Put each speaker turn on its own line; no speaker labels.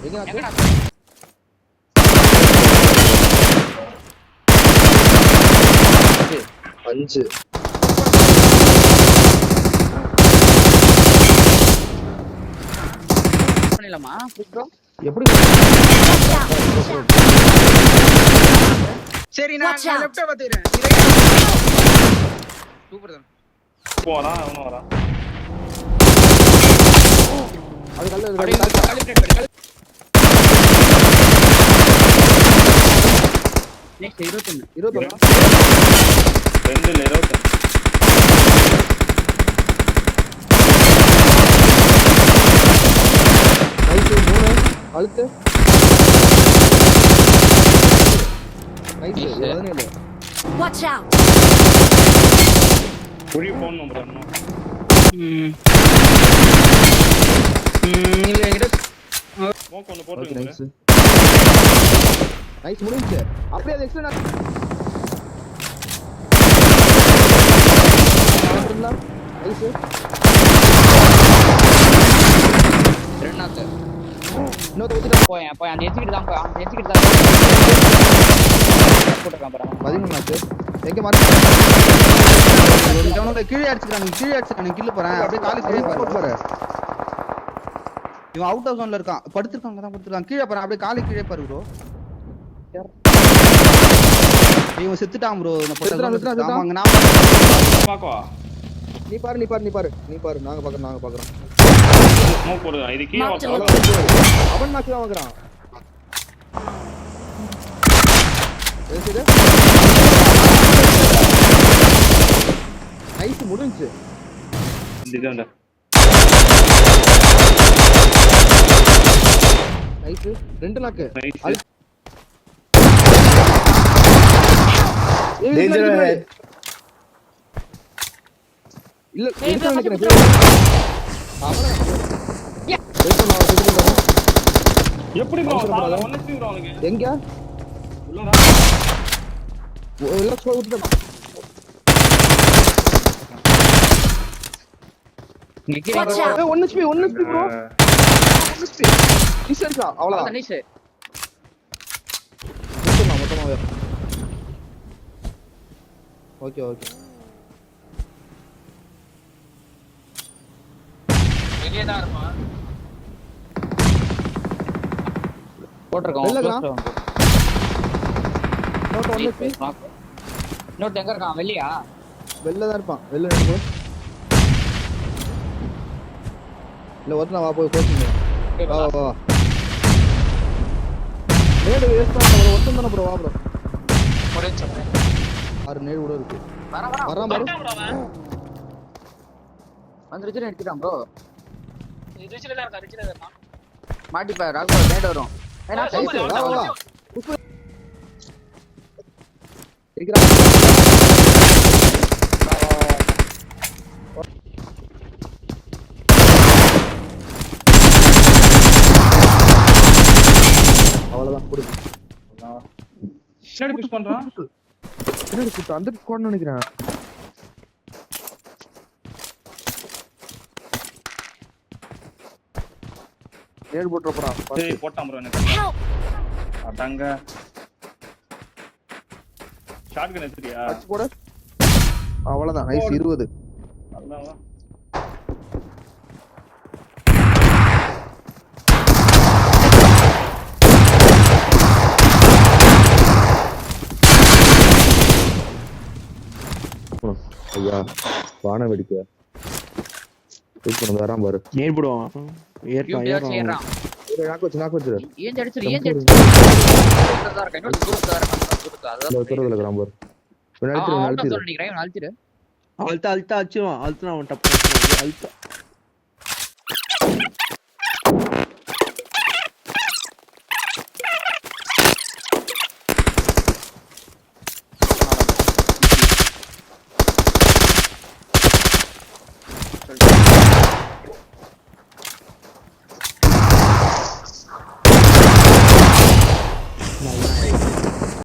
எங்கடா
5
பண்ணிடலாமா ப்ரோ
எப்படி
சரி நான் லெஃப்ட் பாத்துறேன் சூப்பர் தான்
போறா அவன வரா
அது கல்ல
காலிப்ரேட் பண்ணு நெக்ஸ்ட் 21
2 இல்ல 20
அழுத்து நைஸ் 17
Watch out!
புடி போணும் ப்ரோ
இல்ல என்கிட்ட
ஸ்மோக் ஒன்னு போட்டுங்க
நைஸ் நைஸ் முடிஞ்சு அப்படியே அது எக்ஸ்ட்ரா நைஸ்
ரெண்டாவது
இன்னொரு ஊத்திட்டா
போய் அந்த எட்ஜ்கிட்ட தான் போய் அந்த எட்ஜ்கிட்ட தான் போட்டுறான் பாரு
13 எங்க மார்க்
இவனோட கீழே அடிச்சுக்கிறாங்க கில்ல போறேன் அப்படியே காலி கீழே பாரு இவன் அவுட் ஆஃப் ஜோன்ல இருக்கான் படுத்துருக்கான் கீழே போறேன் அப்படியே காலி கீழே பாரு ப்ரோ இவன் செத்துட்டான் ப்ரோ ஆமாங்க நான்
பாக்கவா
நீ பாரு நாங்க பாக்குறோம்
ஸ்மோக் போடு இது கீழ வா
அவன் நாக்கு தான் வாங்குறான் ஏசிது நைஸ் முடிஞ்சு
இதுதான்டா
நைஸ் 2 நாக்கு
நைஸ்
டேஞ்சர் இல்ல நினைக்கிறேன்
எப்படி ப்ரோ ஒன்னு ப்ரோ அவனுக்கு
எங்க
உள்ளடா
எல்லாம் ஸ்கோர் விட்டுட்டா
Watch out!
1 HP bro 1 HP distance அவ்வளவுதான்
நைஸ்
மொத்தமாவே ஓகே
வெளியே தான் இருப்பான்
வெளில இருக்கான்.
போட்டுருக்கோம்
நோட் 1 HP
இன்னொரு எங்க இருக்கான் வெளியா
வெளில தான் இருப்பான் வெளில நின்னு இல்ல ஒருத்தன வா போய் கோச்சிங் வா நேடு வேஸ்ட் பண்ண ஒருத்தன் தான ப்ரோ வா ப்ரோ
ஒரே சொல்றேன்
6 நேடு கூட இருக்கு
வர
வராம பாரு
வந்து ரிஜன் எடுத்துட்டான் ப்ரோ ரிஜன்ல இருக்கான் மாட்டிப்பா ராகவா நேடு வரும்
வா அவ்வளவுதான் கொடுங்க
சைடு புஷ் பண்றான்
என்னடி குத்து அந்த ஸ்குவாட் நினைக்கிறேன் நேடு போட்ற போறான்
சரி போட்டான் ப்ரோ எனக்கு அடங்க ஷாட்கன் எடுத்துட்டியா
அடிச்சு போடு அவ்வளவுதான் நைஸ் 20
அல்லாஹ்
ஐயா வான வெடிக்க வெயிட் பண்ணு வராம பாரு
நேர் போடுவான்
ஏறான்
நாக்கு வச்சு
ஏன் அடிச்சு தூரத்துல இருக்க இன்னொரு தூரத்துல இருக்க
இல்ல தூரத்துல இருக்கறான் பாரு
அவன்
அழுத்திரு
நினைக்கிறேன் அழுத்திரு
அழுத்தா அழுத்தா அடிச்சிருவான் அழுத்தா அவன் டப்பு